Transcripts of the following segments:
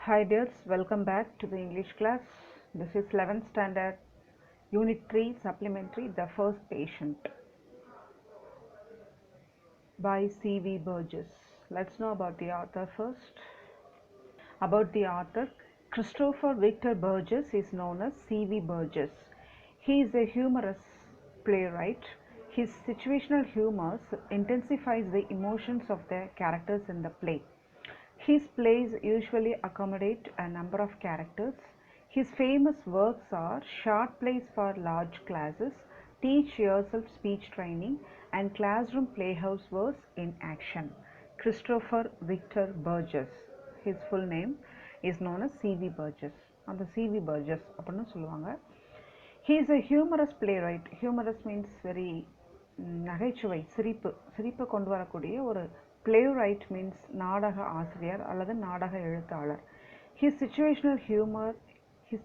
Hi dears, welcome back to the English class. This is 11th standard, Unit 3, Supplementary, The First Patient by C.V. Burgess. Let's know about the author first. About the author, Christopher Victor Burgess is known as C.V. Burgess. He is a humorous playwright. His situational humor intensifies the emotions of the characters in the play. His plays usually accommodate a number of characters. His famous works are short plays for large classes, Teach Yourself Speech Training, and Classroom Playhouse Verse in Action. Christopher Victor Burgess. His full name is known as C.V. Burgess. அந்த C.V. Burgess அப்படின்னு சொல்லுவாங்க. He is a humorous playwright. Humorous means very நகைச்சுவை, சிரிப்பை கொண்டு வரக்கூடிய ஒரு playwright means நாடக ஆசிரியர் அல்லது நாடக எழுத்தாளர். His situational humor, his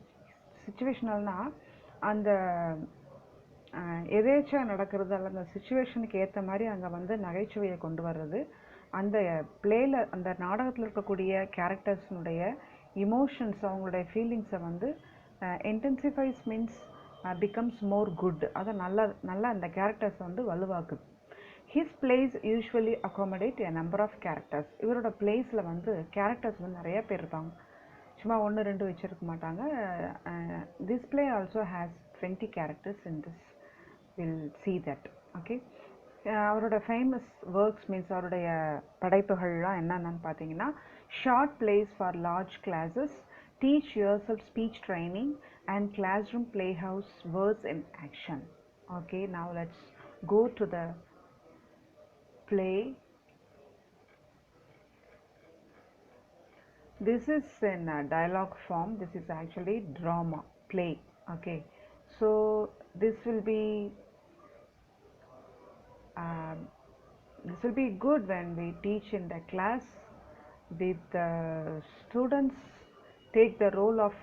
situationalனா அந்த எதேச்சா நடக்கிறது அல்லது அந்த சுச்சுவேஷனுக்கு ஏற்ற மாதிரி அங்கே வந்து நகைச்சுவையை கொண்டு வர்றது. அந்த பிளேயில் அந்த நாடகத்தில் இருக்கக்கூடிய கேரக்டர்ஸ்னுடைய இமோஷன்ஸ், அவங்களுடைய ஃபீலிங்ஸை வந்து intensifies means becomes more good. அதை நல்லா அந்த கேரக்டர்ஸை வந்து வலுவாக்குது. His plays usually accommodate a number of characters. இவரோட பிளேஸில் வந்து கேரக்டர்ஸ் வந்து நிறைய பேர் இருப்பாங்க, சும்மா ஒன்று ரெண்டு வச்சுருக்க மாட்டாங்க. This play also has 20 characters in this. We'll see that. Okay. அவரோட ஃபேமஸ் ஒர்க்ஸ் மீன்ஸ் அவருடைய படைப்புகள்லாம் என்னென்னு பார்த்தீங்கன்னா, short place for large classes, Teach Yourself Speech Training, and Classroom Playhouse Words in Action. Okay, now let's go to the play. This is in dialogue form. This is actually drama play. Okay, so this will be good when we teach in the class with the students take the role of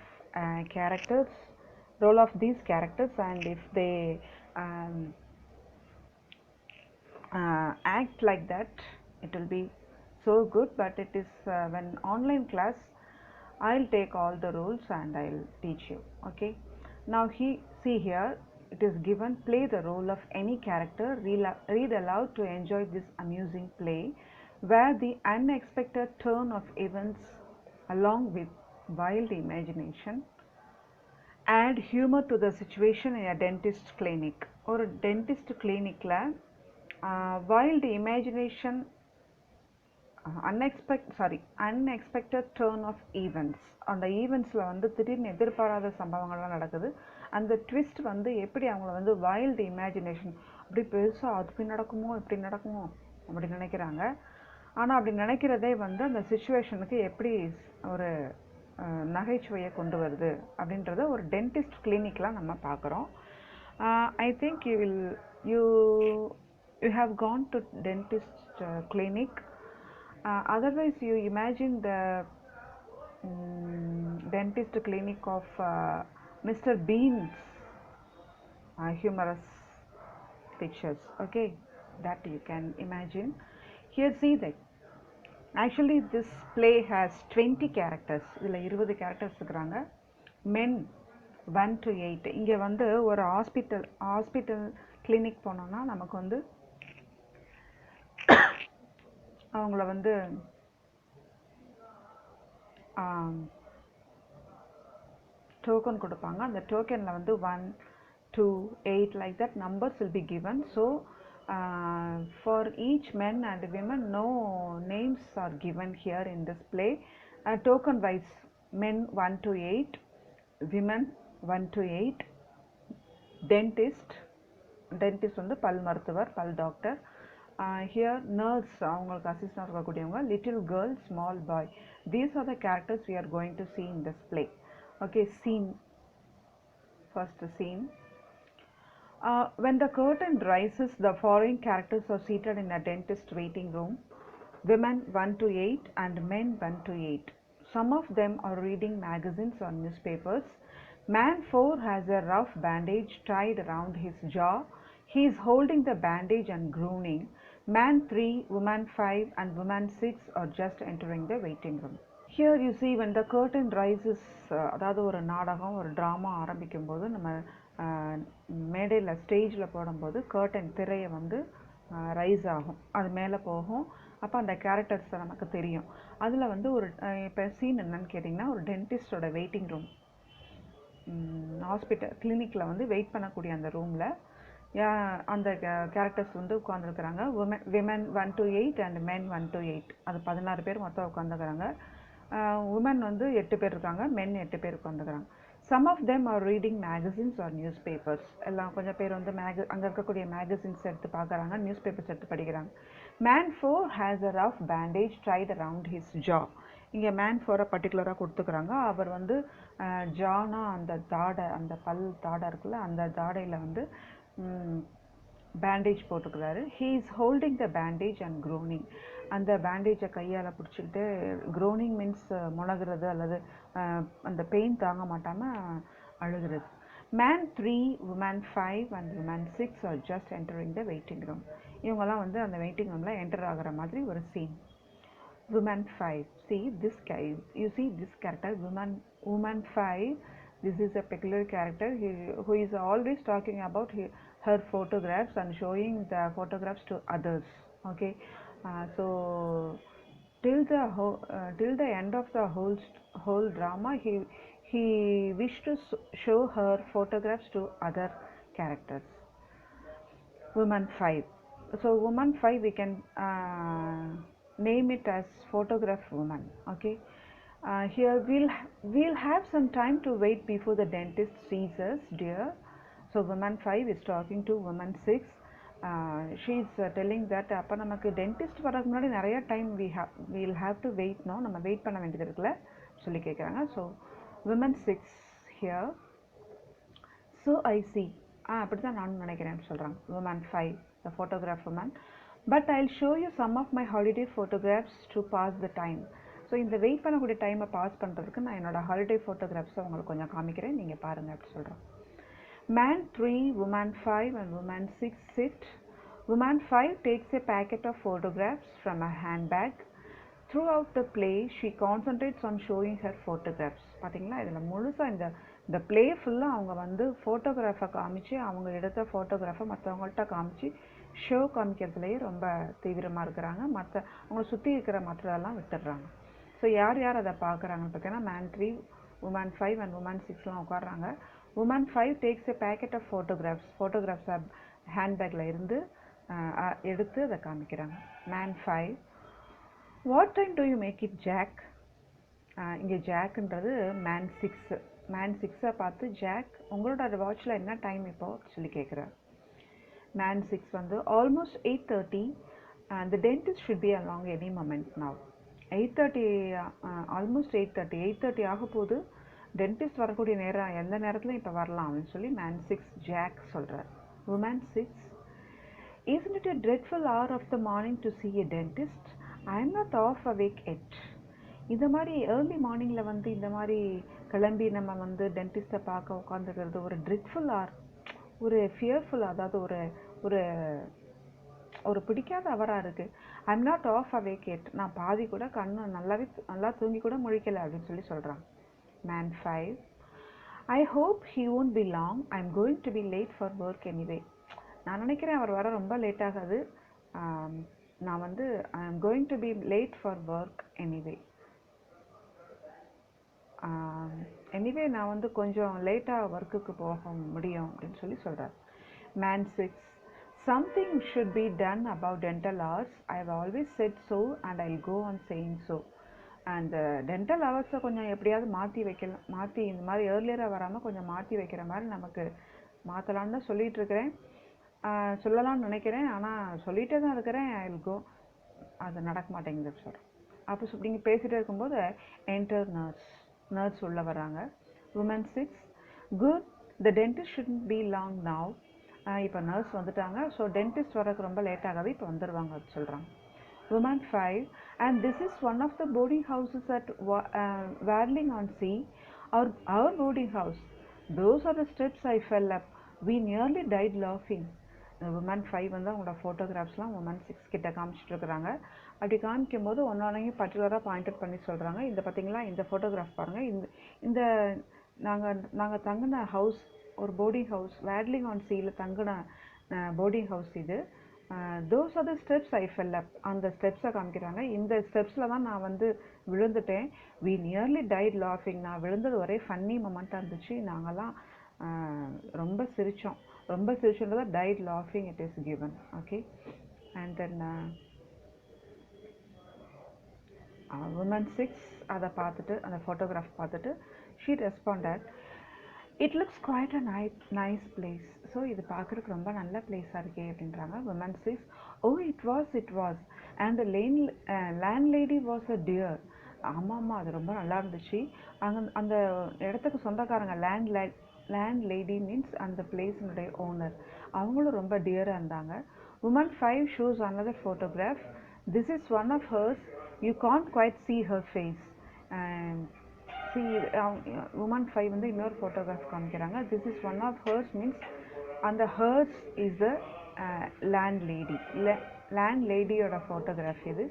these characters, and if they act like that, it will be so good. But it is when online class, I'll take all the roles and I'll teach you. Okay, now see here, it is given, play the role of any character, read aloud to enjoy this amusing play where the unexpected turn of events along with wild imagination add humor to the situation in a dentist clinic. ஒரு dentist கிளினிக்கில் wild imagination, unexpected turn of events, அந்த ஈவெண்ட்ஸில் வந்து திடீர்னு எதிர்பாராத சம்பவங்கள்லாம் நடக்குது. அந்த twist வந்து எப்படி அவங்கள வந்து வைல்டு இமேஜினேஷன், அப்படி பெருசாக அது இப்படி நடக்குமோ இப்படி நடக்குமோ அப்படி நினைக்கிறாங்க. ஆனால் அப்படி நினைக்கிறதே வந்து அந்த சுச்சுவேஷனுக்கு எப்படி ஒரு நகைச்சுவையை கொண்டு வருது அப்படின்றத ஒரு டென்டிஸ்ட் கிளினிக்கில் நம்ம பார்க்குறோம். I think you have gone to dentist clinic. Otherwise you imagine the dentist clinic of Mr. Bean's humorous pictures. Okay, that you can imagine. Here see that actually this play has 20 characters. இதில் 20 characters இருக்கிறாங்க. men 1 to 8. இங்கே வந்து ஒரு hospital clinic போனோம்னா நமக்கு வந்து அவங்கள வந்து டோக்கன் கொடுப்பாங்க. அந்த டோக்கனில் வந்து 1 2 8 like that numbers will be given. So for each men and women, no names are given here in this play. Token wise, men 1 to 8, women 1 to 8, dentist வந்து பல் மருத்துவர், பல் டாக்டர். Here nurse, அவங்களுக்கு assistant இருக்கக்கூடியவங்க, little girl, small boy. These are the characters we are going to see in this play. Okay, scene. First scene. When the curtain rises, the following characters are seated in a dentist waiting room. Women 1 to 8 and men 1 to 8. Some of them are reading magazines or newspapers. Man 4 has a rough bandage tied around his jaw. He is holding the bandage and groaning. Man 3, woman 5 and woman 6 are just entering the waiting room. Here you see when the curtain rises, அதாவது ஒரு நாடகம் ஒரு drama ஆரம்பிக்கும் போது நம்ம மேடையில் ஸ்டேஜில் போடும்போது கர்டன் திரையை வந்து ரைஸ் ஆகும், அது மேலே போகும். அப்போ அந்த கேரக்டர்ஸ் நமக்கு தெரியும். அதில் வந்து ஒரு இப்போ சீன் என்னன்னு கேட்டிங்கன்னா, ஒரு டென்டிஸ்டோட வெயிட்டிங் ரூம், ஹாஸ்பிட்டல் கிளினிக்கில் வந்து வெயிட் பண்ணக்கூடிய அந்த ரூமில் அந்த கேரக்டர்ஸ் வந்து உட்காந்துருக்குறாங்க. Women 1 to 8 and men 1 to 8. அது 16 பேர் மொத்தம் உட்காந்துக்கிறாங்க. உமன் வந்து 8 பேர் இருக்காங்க, மென் 8 பேர் உட்காந்துக்கிறாங்க. Some of them are reading magazines or newspapers. எல்லாம் கொஞ்சம் பேர் வந்து அங்கே இருக்கக்கூடிய மேகசின்ஸ் எடுத்து பார்க்குறாங்க, நியூஸ் பேப்பர்ஸ் எடுத்து படிக்கிறாங்க. Man 4 has a rough bandage ட்ரைட் அரவுண்ட் ஹிஸ் ஜா. இங்கே மேன் 4 பர்டிகுலராக கொடுத்துக்கிறாங்க. அவர் வந்து ஜானா அந்த தாடை, அந்த பல் தாடை இருக்குல்ல, அந்த தாடையில் வந்து பேண்டேஜ் போட்டுக்கிறாரு. He is holding the bandage and groaning. அந்த பேண்டேஜை கையால் பிடிச்சிக்கிட்டு, க்ரோனிங் மீன்ஸ் முனகிறது அல்லது அந்த பெயின் தாங்க மாட்டாமல் அழுகிறது. Man 3, woman 5 and woman 6 are just entering the waiting room. இவங்கெல்லாம் வந்து அந்த வெயிட்டிங் ரூமில் என்டர் ஆகிற மாதிரி ஒரு scene. Woman 5. See this guy. You see this character, woman 5. This is a peculiar character who is always talking about her photographs and showing the photographs to others. Okay, so till the end of the whole drama, he wished to show her photographs to other characters. Woman 5. So woman 5 we can name it as photograph woman. Okay, here we'll have some time to wait before the dentist sees us, dear. So woman 5 is talking to woman 6. She's telling that அப்போ நமக்கு dentist வரதுக்கு முன்னாடி நிறைய time we'll have to wait. No, நம்ம wait பண்ண வேண்டியது இருக்குல்ல சொல்லி கேட்குறாங்க. So women 6 here. So I see, அப்படி தான் நானும் நினைக்கிறேன்னு சொல்கிறாங்க. woman 5, the photograph woman. But I'll show you some of my holiday photographs to pass the time. So இந்த வெயிட் பண்ணக்கூடிய டைமை பாஸ் பண்ணுறதுக்கு நான் என்னோடய ஹாலிடே ஃபோட்டோகிராஃப்ஸை உங்களுக்கு கொஞ்சம் காமிக்கிறேன், நீங்கள் பாருங்கள் அப்படி சொல்கிறேன். Man 3, woman 5 and woman 6 sit. Woman 5 takes a packet of photographs from a handbag. Throughout the play, she concentrates on showing her photographs. பார்த்தீங்களா, இதில் முழுசாக இந்த ப்ளே ஃபுல்லாக அவங்க வந்து ஃபோட்டோகிராஃபை காமிச்சு, அவங்க எடுத்த ஃபோட்டோகிராஃபை மற்றவங்கள்ட்ட காமிச்சு ஷோ காமிக்கிறதுலேயே ரொம்ப தீவிரமாக இருக்கிறாங்க. அவங்கள சுற்றி இருக்கிற மற்றதெல்லாம் விட்டுடுறாங்க. ஸோ யார் யார் அதை பார்க்குறாங்கன்னு பார்த்தீங்கன்னா, மேன் 3, உமன் 5 அண்ட் உமன் 6லாம் உட்காடுறாங்க. Woman 5 takes a packet of ஃபோட்டோகிராஃப்ஸை ஹேண்ட்பேக்கில் இருந்து எடுத்து அதை காமிக்கிறாங்க. Man 5, what time do you make it Jack? இங்கே ஜாக்ன்றது மேன் 6. மேன் 6ஐ பார்த்து ஜாக், உங்களோட வாட்சில் என்ன டைம் இப்போ சொல்லி கேட்குறாரு. மேன் 6 வந்து almost 8:30. the dentist should be along any moment now. 8:30, almost 8:30 ஆக போது, டென்டிஸ்ட் வரக்கூடிய நேரம் எந்த நேரத்துலையும் இப்போ வரலாம் அப்படின்னு சொல்லி மேன் 6 ஜாக் சொல்கிறார். Woman 6, isn't it a dreadful hour of the morning to see a dentist? I am not half awake yet. இந்த மாதிரி ஏர்லி மார்னிங்கில் வந்து இந்த மாதிரி கிளம்பி நம்ம வந்து டென்டிஸ்ட்டை பார்க்க உட்காந்துக்கிறது ஒரு ட்ரெட்ஃபுல் ஆர், ஒரு ஃபியர்ஃபுல், அதாவது ஒரு ஒரு பிடிக்காத அவராக இருக்குது. I am not half awake yet. நான் பாதி கூட நல்லா தூங்கி கூட முழிக்கலை அப்படின்னு சொல்லி சொல்கிறாங்க. Man 5, I hope he won't be long. I am going to be late for work anyway. நான் நினைக்கிறேன் அவர் வர ரொம்ப லேட் ஆகாது. நான் வந்து ஐ am going to be late for work anyway. Anyway நான் வந்து கொஞ்சம் லேட்டாக ஒர்க்குக்கு போக முடியும் அப்படின்னு சொல்லி சொல்கிறார். Man 6, something should be done about dental hours. I have always said so and I'll go on saying so. அந்த டென்டல் ஹவர்ஸை கொஞ்சம் எப்படியாவது மாற்றி இந்த மாதிரி ஏர்லியராக வராமல் கொஞ்சம் மாற்றி வைக்கிற மாதிரி நமக்கு மாற்றலான்னு தான் சொல்லிகிட்டு இருக்கிறேன், சொல்லலாம்னு நினைக்கிறேன். ஆனால் சொல்லிகிட்டே தான் இருக்கிறேன். ஐ வில் கோ, அது நடக்க மாட்டேங்குது சொல்கிறேன். அப்போ நீங்கள் பேசிகிட்டே இருக்கும்போது என்டர் நர்ஸ் உள்ள வராங்க. Woman 6, good, the dentist shouldn't be long now. இப்போ நர்ஸ் வந்துட்டாங்க. ஸோ டென்டிஸ்ட் வரக்கு ரொம்ப லேட் ஆகாது, இப்போ வந்துடுவாங்க அது சொல்கிறாங்க. Woman 5, and this is one of the boarding houses at Wadling on Sea. Our boarding house. Those are the steps I fell up. We nearly died laughing. Woman 5 வந்து அவங்களோட ஃபோட்டோகிராஃப்ஸ்லாம் woman 6 கிட்ட காமிச்சிட்டு இருக்கிறாங்க. அப்படி காமிக்கும் போது ஒன்னொன்னையும் பர்டிகுலராக பாயிண்ட் அவுட் பண்ணி சொல்கிறாங்க. இந்த பார்த்தீங்களா, இந்த ஃபோட்டோகிராஃப் பாருங்கள், இந்த நாங்கள் தங்கின ஹவுஸ் ஒரு போர்டிங் ஹவுஸ், வேட்லிங் ஆன் சீயில் தங்கின போர்டிங் ஹவுஸ் இது. Those are the steps I fell up. அந்த ஸ்டெப்ஸை காமிக்கிறாங்க. இந்த ஸ்டெப்ஸில் தான் நான் வந்து விழுந்துட்டேன். வி நியர்லி டைட் லாஃபிங். நான் விழுந்தது ஒரே ஃபன்னி மொமெண்ட்டாக இருந்துச்சு. நாங்கள்லாம் ரொம்ப சிரித்தோம். ரொம்ப சிரிச்சோன்றதை டைட் லாஃபிங் it is given. Okay, and then woman 6 அதை பார்த்துட்டு, அந்த ஃபோட்டோகிராஃப் பார்த்துட்டு she responded, it looks quite a nice place. So இது பார்க்குறதுக்கு ரொம்ப நல்ல பிளேஸாக இருக்கே அப்படின்றாங்க. Woman 6, oh it was and landlady was a dear. ஆமாம், அது ரொம்ப நல்லா இருந்துச்சு. அந்த இடத்துக்கு சொந்தக்காரங்க லேண்ட் லேடி மீன்ஸ் அந்த பிளேஸினுடைய ஓனர், அவங்களும் ரொம்ப டியராக இருந்தாங்க. Woman 5 shows another photograph. This is one of hers, you can't quite see her face. Woman 5 வந்து இன்னொரு ஃபோட்டோகிராஃப் காமிக்கிறாங்க. This is one of hers means அந்த ஹர்ஸ் இஸ் த லேண்ட் லேடியோட ஃபோட்டோகிராஃப் இது.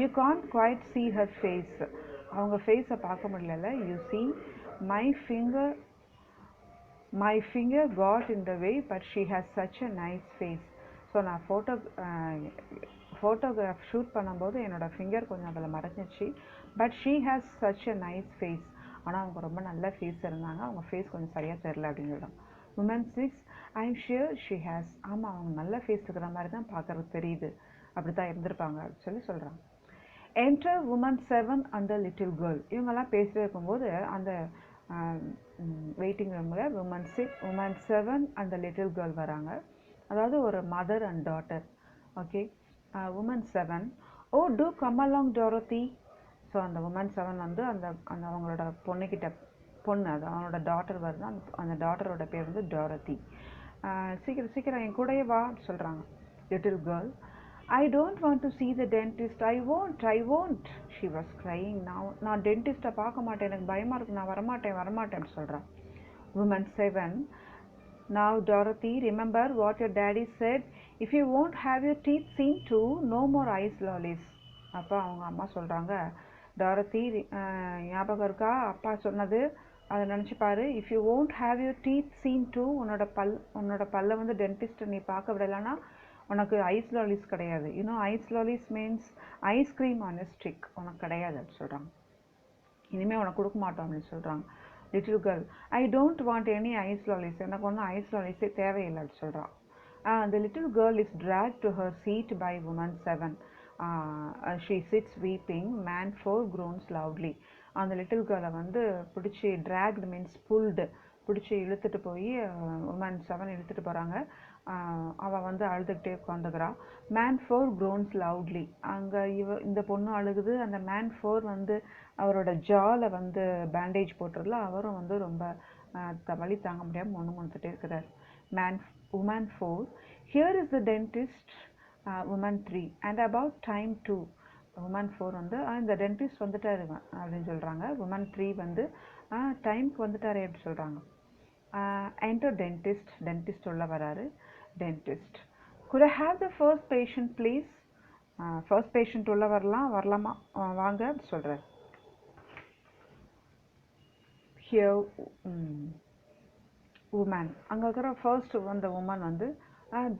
You can't quite see her face. அவங்க ஃபேஸை பார்க்க முடியல. You see my finger got in the way but she has such a nice face. So நான் photograph shoot பண்ணும்போது என்னோட ஃபிங்கர் கொஞ்சம் அதில் மறைஞ்சிச்சு. But she has such a nice face. ஆனால் அவங்க ரொம்ப நல்ல ஃபேஸ் இருந்தாங்க. அவங்க ஃபேஸ் கொஞ்சம் சரியாக தெரில அப்படின்னு சொல்கிறாங்க. Woman 6, I am sure she has. ஆமாம், அவங்க நல்ல ஃபேஸ் இருக்கிற மாதிரி தான் பார்க்குறதுக்கு தெரியுது, அப்படி தான் இருந்திருப்பாங்க அப்படின்னு சொல்கிறாங்க. என்டர் உமன் 7 அந்த லிட்டில் கேர்ள். இவங்கெல்லாம் பேசிட்டு இருக்கும்போது அந்த வெயிட்டிங் ரூமில் உமன் 7 அந்த லிட்டில் கேர்ள் வராங்க. அதாவது ஒரு mother and daughter. Okay, woman 7, oh do come along Dorothy. So அந்த உமன் 7 வந்து அந்த அவங்களோட பொண்ணு, அது அவனோட டாட்டர் வருது. அந்த டாட்டரோட பேர் வந்து டாரதி. சீக்கிரம் என் கூடயே வா சொல்கிறாங்க little girl. I don't want to see the dentist. I won't. She was crying. நான் டென்டிஸ்ட்டை பார்க்க மாட்டேன், எனக்கு பயமாக இருக்கு, நான் வரமாட்டேன்னு சொல்கிறேன். Woman 7, now Dorothy, remember what your daddy said, if you won't have your teeth seen to, no more ice lollies. அப்போ அவங்க அம்மா சொல்கிறாங்க, டாரதி ஞாபகம் இருக்கா அப்பா சொன்னது, அதை நினச்சி பாரு. If you won't have your teeth seen to, உன்னோட பல்லை வந்து டென்டிஸ்ட்டை நீ பார்க்க விடலைன்னா உனக்கு ஐஸ் லாலிஸ் கிடையாது. Ice lollies means ice cream on a stick, உனக்கு கிடையாது அப்படின்னு சொல்கிறாங்க. இனிமேல் உனக்கு கொடுக்க மாட்டோம் அப்படின்னு சொல்கிறாங்க. Little girl, I don't want any ice lollies. எனக்கு ஒன்றும் ஐஸ் லாலிஸே தேவையில்லை அப்படின்னு சொல்கிறான். The little girl is dragged to her seat by woman 7. She sits weeping. Man 4 groans loudly. அந்த லிட்டில் கேர்ளை வந்து பிடிச்சி, dragged means pulled, பிடிச்சி இழுத்துட்டு போய் உமன் 7 இழுத்துட்டு போகிறாங்க. அவள் வந்து அழுதுகிட்டே உட்காந்துக்கிறான். Man 4 groans loudly. அங்கே இந்த பொண்ணு அழுகுது. அந்த மேன் 4 வந்து அவரோட ஜாவில் வந்து பேண்டேஜ் போட்டுடல, அவரும் வந்து ரொம்ப வலி தாங்க முடியாமல் முணுமுணுத்துட்டே இருக்கிறார். Woman 4, here is the dentist. Woman 3, and about time too. Woman 4 வந்து இந்த டென்டிஸ்ட் வந்துட்டாரு அப்படின்னு சொல்கிறாங்க. உமன் 3 வந்து டைமுக்கு வந்துட்டாரே அப்படின்னு சொல்கிறாங்க. என்டர் டென்டிஸ்ட் உள்ள வராரு. Dentist, could I have the first patient please? First patient உள்ள வரலாமா வாங்க சொல்கிறார். ஹியர் உமன், அங்கே இருக்கிற ஃபர்ஸ்ட் வந்த உமன் வந்து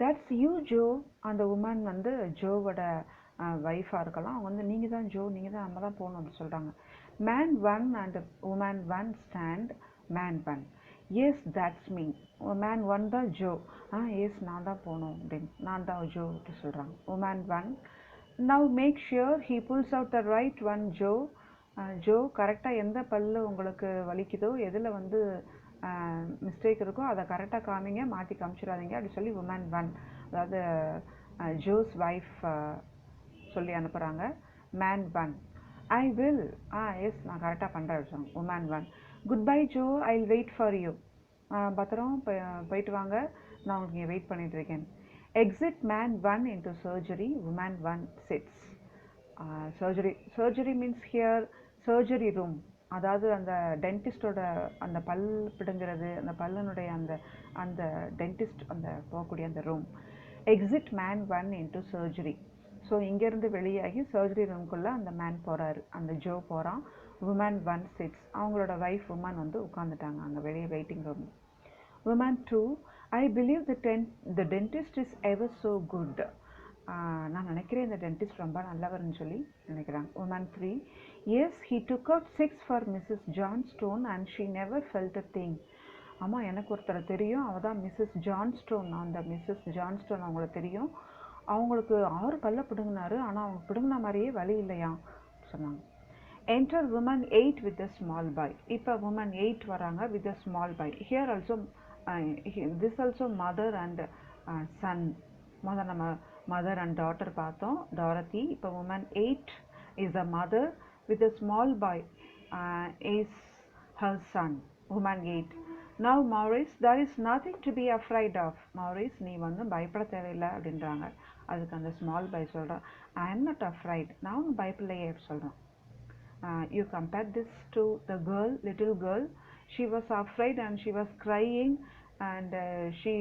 தட்ஸ் யூ ஜோ. அந்த உமன் வந்து ஜோவோட ஒய்ஃபாக இருக்கலாம். அவங்க வந்து நீங்கள் தான் ஜோ, நீங்கள் தான், நம்ம தான் போகணும் அப்படின்னு சொல்கிறாங்க. Man 1 and woman 1 stand. Man 1, yes that's me. Man 1 தான் ஜோ. எஸ் நான் தான் போகணும் அப்படின்னு, நான் தான் ஜோ அப்படி சொல்கிறாங்க. Woman 1, now make sure he pulls out the right one Joe. Joe, கரெக்டாக எந்த பல்லு உங்களுக்கு வலிக்குதோ, எதில் வந்து மிஸ்டேக் இருக்கோ அதை கரெக்டாக காமிங்க, மாற்றி காமிச்சிடாதீங்க அப்படி சொல்லி உமன் 1, அதாவது ஜோஸ் ஒய்ஃப் சொல்லி அனுப்புகிறாங்க. Man 1, I will. எஸ் நான் கரெக்டாக பண்ணுறேன். Woman 1, good bye Joe, I will wait for you. பத்திரம் போயிட்டு வாங்க, நான் உங்களுக்கு இங்கே வெயிட் பண்ணிகிட்ருக்கேன். Exit man 1 into surgery. Woman 1 sits. Surgery means here surgery room, அதாவது அந்த டென்டிஸ்டோட அந்த பல் பிடுங்கிறது, அந்த பல்லனுடைய அந்த டென்டிஸ்ட் அந்த போகக்கூடிய அந்த room. exit man 1 into surgery. So இங்கேருந்து வெளியாகி சர்ஜரி ரூம்குள்ளே அந்த மேன் போகிறாரு, அந்த ஜோ போகிறான். உமன் 1 சிட்ஸ், அவங்களோட வைஃப் உமன் வந்து உட்காந்துட்டாங்க அங்கே வெளியே waiting room. Woman 2, I believe the dentist is ever so good. நான் நினைக்கிறேன் இந்த டென்டிஸ்ட் ரொம்ப நல்லவர்னு சொல்லி நினைக்கிறாங்க. Woman 3, yes he took out 6 for Mrs Johnstone and she never felt a thing. ஆமாம், எனக்கு ஒருத்தரை தெரியும், அவள் தான் மிஸ்ஸஸ் ஜான்ஸ்டோன். அந்த மிஸ்ஸஸ் ஜான்ஸ்டோன் அவங்கள தெரியும். அவங்களுக்கு 6 பல்ல பிடுங்கினாரு, ஆனால் அவங்க பிடுங்கின மாதிரியே வலி இல்லையா சொன்னாங்க. Enter woman 8 with a small boy. இப்போ உமன் 8 வராங்க with a small boy. Here also this also mother and son. முதல் நம்ம மதர் அண்ட் டாட்டர் பார்த்தோம், டாரதி. இப்போ woman 8 is a mother with a small boy is her son. Woman 8, now Maurice, there is nothing to be afraid of. Maurice, நீ வந்து பயப்பட தேவையில்லை அப்படின்றாங்க. அதுக்கு அந்த ஸ்மால் பாய் சொல்கிறான், ஐ எம் நாட் அஃப்ரைட், நான் ஒன்றும் பயப்பில்லையே அப்படி சொல்கிறான். You compare this to the girl, little girl. She was afraid and she was crying and she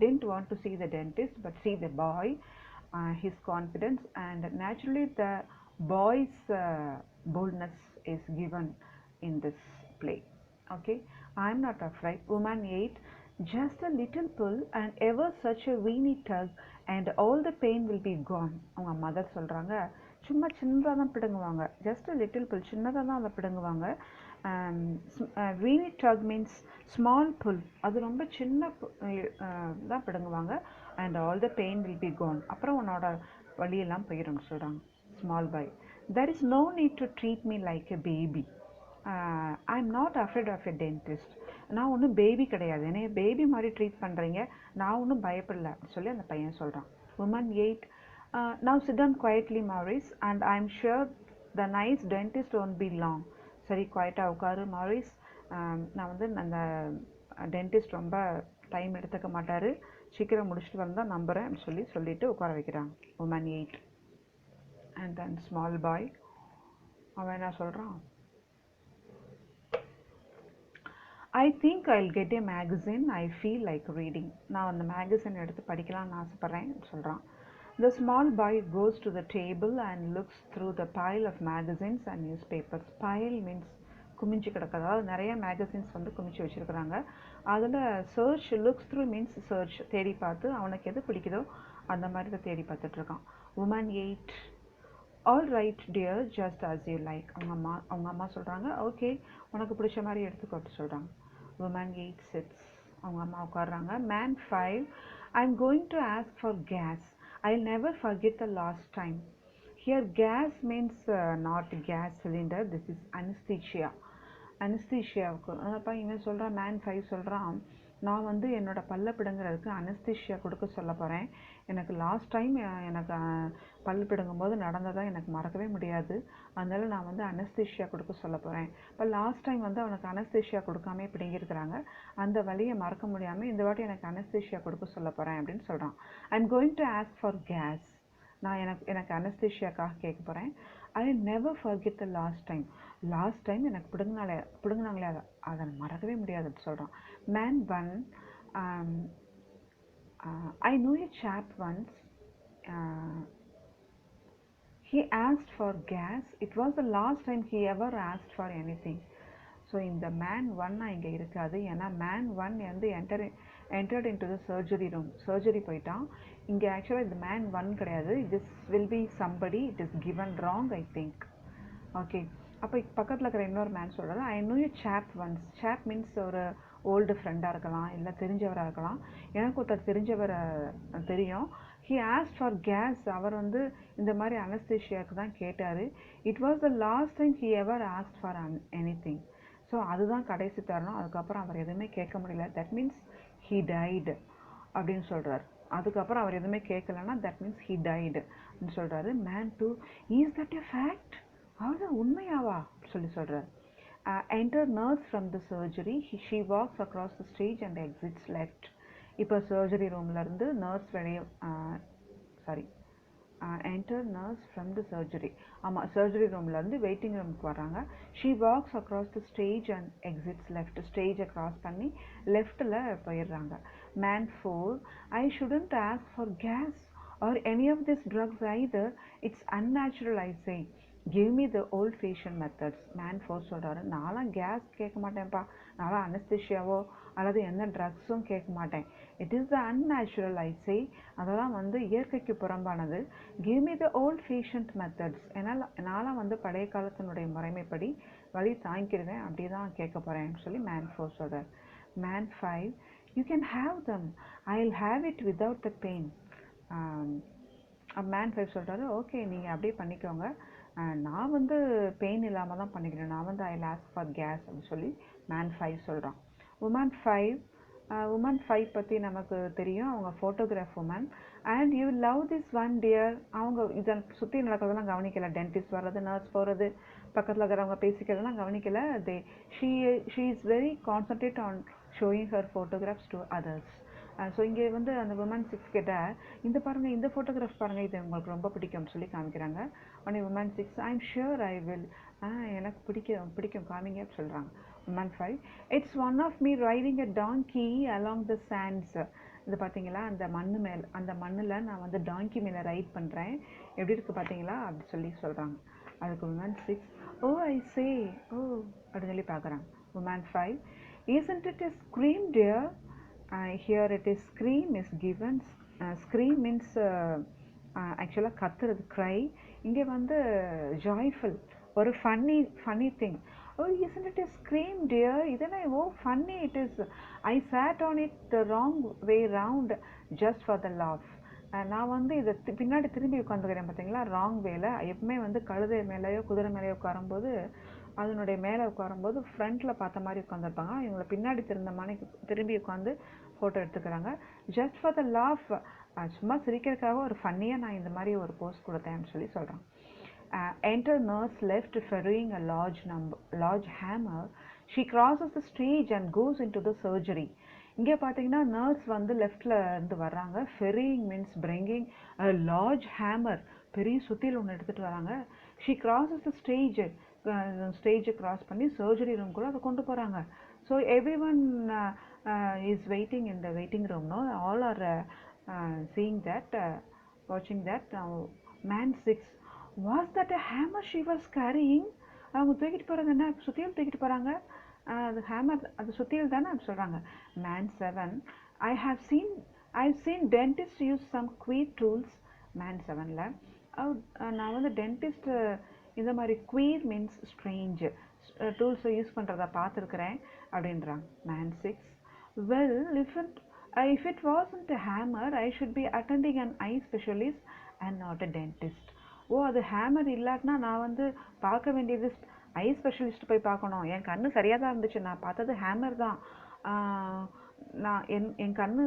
didn't want to see the dentist but see the boy, his confidence, and naturally the boy's boldness is given in this play. Okay, I am not afraid. Woman 8, just a little pull and ever such a weeny tug and all the pain will be gone. அவங்க mother சொல்கிறாங்க, சும்மா சின்னதாக தான் பிடுங்குவாங்க, just little புல், சின்னதாக தான் அதை பிடுங்குவாங்க. வீனி டக் means small புல், அது ரொம்ப சின்ன தான் பிடுங்குவாங்க. And all the pain will be gone, அப்புறம் உன்னோட வலியெல்லாம் போயிடும்னு சொல்கிறாங்க. Small boy, there is no need to treat me like a baby. I am not afraid of a dentist. நான் ஒன்றும் பேபி கிடையாது, என்னைய பேபி மாதிரி ட்ரீட் பண்ணுறீங்க, நான் ஒன்றும் பயப்படல அப்படின்னு சொல்லி அந்த பையன் சொல்கிறான். Woman 8, now sit down quietly Maurice and I am sure the nice dentist won't be long. சரி, குவைட்டாக உட்காரு மாரிஸ், நான் வந்து அந்த டென்டிஸ்ட் ரொம்ப டைம் எடுத்துக்க மாட்டார், சீக்கிரம் முடிச்சுட்டு வந்தால் நம்புகிறேன் சொல்லிட்டு உட்கார வைக்கிறாங்க. Woman 8. And then small boy, அவன் என்ன சொல்கிறான், I think I will get a magazine, I feel like reading. நான் அந்த மேகசின் எடுத்து படிக்கலாம்னு ஆசைப்பட்றேன் சொல்கிறான். The small boy goes to the table and looks through the pile of magazines and newspapers. Pile means குமிஞ்சு கிடக்குது, அதாவது நிறைய மேகசின்ஸ் வந்து குமிச்சு வச்சுருக்குறாங்க. அதில் search, looks through means search, தேடி பார்த்து அவனுக்கு எது பிடிக்குதோ அந்த மாதிரி தான் தேடி பார்த்துட்ருக்கான். Woman 8, all right dear, just as you like. அவங்க அம்மா சொல்கிறாங்க, ஓகே உனக்கு பிடிச்ச மாதிரி எடுத்துக்கோட்டு சொல்கிறாங்க. உமன் 8 சிட்ஸ், அவங்க அம்மா உட்காடுறாங்க. Man 5, I am going to ask for gas, I'll never forget the last time. Here gas means not gas cylinder, this is anesthesia. அனஸ்தீஷியாவுக்கு அப்போ இவன் சொல்கிறான், மேன் 5 சொல்கிறான், நான் வந்து என்னோட பல்ல பிடுங்கிறதுக்கு அனஸ்தீஷியா கொடுக்க சொல்ல போகிறேன். எனக்கு லாஸ்ட் டைம் எனக்கு பல் பிடுங்கும் போது நடந்ததாக எனக்கு மறக்கவே முடியாது, அதனால நான் வந்து அனஸ்தீஷியா கொடுக்க சொல்ல போகிறேன். இப்போ லாஸ்ட் டைம் வந்து அவனுக்கு அனஸ்தீஷியா கொடுக்காமே பிடுங்கியிருக்கிறாங்க, அந்த வலியை மறக்க முடியாமல் இந்த வாட்டி எனக்கு அனஸ்தீஷியா கொடுக்க சொல்ல போகிறேன் அப்படின்னு சொல்கிறான். I am going to ask for gas, நான் எனக்கு அனஸ்தீஷியாக்காக கேட்க போகிறேன். I never forget the last time எனக்கு பிடுங்கினாங்களே அதை மறக்கவே முடியாது அப்படின்னு சொல்கிறான். மேன் 1, ஐ நோ எ சாப் once, he asked for gas, it was the last time he ever asked for anything. So இந்த மேன் 1 இங்கே இருக்காது, ஏன்னா மேன் 1 வந்து entered into the surgery room, surgery போயிட்டான். இங்கே ஆக்சுவலாக இது மேன் 1 கிடையாது, this will be somebody, it is given wrong I think. Okay, அப்போ பக்கத்தில் இருக்கிற இன்னொரு மேன் சொல்கிறது, ஐ நோ எ சாப் ஒன்ஸ். சாப் மீன்ஸ் ஒரு ஓல்டு ஃப்ரெண்டாக இருக்கலாம், இல்லை தெரிஞ்சவராக இருக்கலாம். எனக்கு ஒருத்தர் தெரிஞ்சவரை தெரியும். ஹி ஆஸ்க் ஃபார் கேஸ், அவர் வந்து இந்த மாதிரி அனஸ்தீஷியாவுக்கு தான் கேட்டார். It was the last time he ever ask for anything. So அதுதான் கடைசி தருணம், அதுக்கப்புறம் அவர் எதுவுமே கேட்க முடியல, தட் மீன்ஸ் ஹி டைடு அப்படின்னு சொல்கிறார். அதுக்கப்புறம் அவர் எதுவுமே கேட்கலன்னா தட் மீன்ஸ் ஹி டைடு அப்படின்னு சொல்கிறாரு. Man 2, is that a fact, அதுதான் உண்மையாவா சொல்கிறார். Enter nurse from the surgery, she walks across the stage and exits left. இப்போ சர்ஜரி ரூம்லேருந்து நர்ஸ் வெளியே enter nurse from the surgery, ஆமாம் சர்ஜரி ரூம்லேருந்து வெயிட்டிங் ரூமுக்கு வராங்க. She walks across the stage and exits left, ஸ்டேஜை க்ராஸ் பண்ணி லெஃப்ட்டில் போயிடுறாங்க. Man 4, I shouldn't ask for gas or any of these drugs either. It's unnatural, I say. Give me the old fashioned methods. Man 4 சொல்கிறாரு, நான்லாம் case கேட்க மாட்டேன்ப்பா, நான்லாம் அனஸ்தேஷியாவோ அல்லது என்ன ட்ரக்ஸும் கேட்க மாட்டேன். It is the unnatural I say. அதெல்லாம் வந்து இயற்கைக்கு புறம்பானது. Give me the old fashioned methods. நான்லாம் வந்து பழைய காலத்தினுடைய முறைமைப்படி வழி தாங்கிடுவேன், அப்படி தான் கேட்க போகிறேன்னு சொல்லி மேன் 4 சொல்கிறார். Man 5, you can have them, I will have it without the pain. Man 5 சொல்கிறாரு, ஓகே நீங்கள் அப்படியே பண்ணிக்கோங்க, நான் வந்து பெயின் இல்லாமல் தான் பண்ணிக்கிறேன், நான் வந்து I will ask for gas அப்படின்னு சொல்லி மேன் 5 சொல்கிறான். உமன் 5 பற்றி நமக்கு தெரியும், அவங்க photograph woman. And you love this one dear. அவங்க இதை சுற்றி நடக்கிறதெல்லாம் கவனிக்கலை, டென்டிஸ்ட் வர்றது, நர்ஸ் போகிறது, பக்கத்தில் இருக்கிறவங்க பேசிக்கிறதெல்லாம் கவனிக்கலை. She is very concentrate on showing her photographs to others. So இங்கே வந்து அந்த உமன் 6 கிட்ட இந்த பாருங்கள், இந்த ஃபோட்டோகிராஃப் பாருங்கள், இது உங்களுக்கு ரொம்ப பிடிக்கும்னு சொல்லி காமிக்கிறாங்க. உடனே woman 6, I am sure I will, எனக்கு பிடிக்கும் காமிங்க அப்படின்னு சொல்கிறாங்க. Woman 5, it's one of me riding a donkey along the sands. இது பார்த்தீங்களா, அந்த மண்ணில் நான் வந்து டாங்கி மேலே ரைட் பண்ணுறேன், எப்படி இருக்குது பார்த்தீங்களா அப்படி சொல்லி சொல்கிறாங்க. அதுக்கு உமன் 6, ஓ ஐ சே, ஓ அப்படின்னு சொல்லி பார்க்குறாங்க. Woman 5, isn't it a scream dear? Here it is scream is given. Scream means ஆக்சுவலாக கத்துறது, cry. இங்கே வந்து joyful, ஒரு funny thing. Oh, isn't it a scream dear? இதென்ன oh funny it is. I sat on it the wrong way round just for the laugh. நான் வந்து இதை பின்னாடி திரும்பி உட்காந்துக்கிறேன் பார்த்தீங்களா, ராங் வேல. எப்பவுமே வந்து கழுதை மேலேயோ குதிரை மேலேயோ உட்காரும்போது, அதனுடைய மேலே உட்காரும்போது ஃப்ரண்ட்டில் பார்த்த மாதிரி உட்காந்துருப்பாங்க. இவங்களை பின்னாடி திரும்பி உட்காந்து ஃபோட்டோ எடுத்துக்கிறாங்க. ஜஸ்ட் ஃபார் த லாஃப், சும்மா சிரிக்கிறதுக்காக ஒரு ஃபன்னியாக நான் இந்த மாதிரி ஒரு போஸ்ட் கொடுத்தேன்னு சொல்லி சொல்கிறேன். Enter nurse left ferrying a large hammer. She crosses the stage and goes into the surgery. இங்கே பார்த்தீங்கன்னா நர்ஸ் வந்து லெஃப்டில் இருந்து வர்றாங்க. Ferrying means bringing a large hammer, பெரிய சுத்தியில் ஒன்று எடுத்துகிட்டு வராங்க. ஷீ கிராஸஸ் த ஸ்டேஜை கிராஸ் பண்ணி சர்ஜரி ரூம் கூட அதை கொண்டு போகிறாங்க. So everyone is waiting in the waiting room. No all are seeing that, வாட்சிங் that. Man 6, was that a hammer she was carrying? அவங்க தூக்கிட்டு போகிறது என்ன, சுத்தியில் தூக்கிட்டு போகிறாங்க, அது ஹேமர், அது சுத்தியில் தானே அப்படி சொல்கிறாங்க. Man 7, I've seen dentist use some queer tools. Man 7ல் நான் வந்து டென்டிஸ்ட் இந்த மாதிரி குவீர் மீன்ஸ் ஸ்ட்ரேஞ்ச் டூல்ஸை யூஸ் பண்ணுறத பார்த்துருக்குறேன் அப்படின்றாங்க. Man 6, well if it wasn't a hammer, I should be attending an eye specialist and not a dentist. ஓ, அது ஹேமர் இல்லாட்டினா நான் வந்து பார்க்க வேண்டியது ஐ ஸ்பெஷலிஸ்ட் போய் பார்க்கணும். என் கண்ணு சரியாக தான் இருந்துச்சு, நான் பார்த்தது ஹேமர் தான். நான் என் கண்ணு